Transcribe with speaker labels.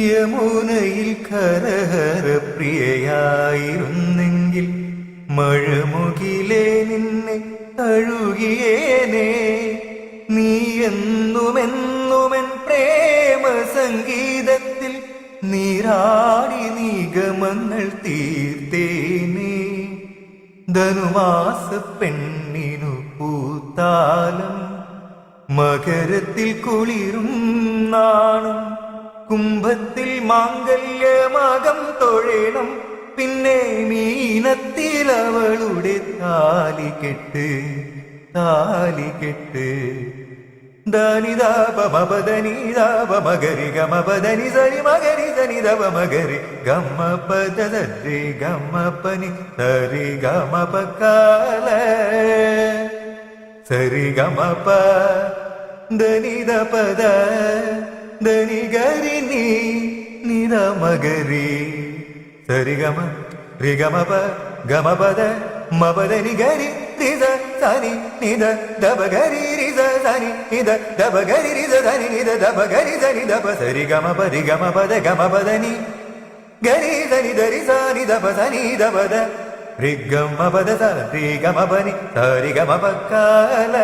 Speaker 1: യമുനയിൽ കരഹര പ്രിയയായിരുന്നെങ്കിൽ മഴമുകിലേ നിന്നെ കഴുകിയേനെ. നീ എന്നുമെന്നുമെൻ പ്രേമ സംഗീതത്തിൽ നീരാടി നിഗമങ്ങൾ തീർത്തേനേ. ധനുമാസ പെണ്ണിനു പൂത്താലം മകരത്തിൽ കുളിരും നാണം. കുംഭത്തിൽ മാംഗല്യമാകം തൊഴേണം. പിന്നെ മീനത്തിൽ അവളുടെ താലികെട്ട് താലികെട്ട്. ധനിതാപമപദനിതാപ മകരി ഗമപദനി സരി മകരി ധനിതവ മകരി ഗമ പദ സരി ഗമ പനി സരി ഗമ പക്കാല സരി ഗമ പ ധനിത പദ ധനി ഗരി നീ നിത മകരി സരി ഗമ രി ഗമ പ ഗമ പദ മപദനി ഗരി റിസ സനി നിദ ദബ ഗരി റിസ സനി നിദ ദബ ഗരി റിസ സനി നിദ ദബ ഗരി സനി ദബ സരി ഗമ പരി ഗമ പദ ഗമ പദനി ഗരി സനി ദരി സനി ദബ സനി ദബ ദ രി ഗമ പദ സ രി ഗമ പനി സരി ഗമ പക്കാല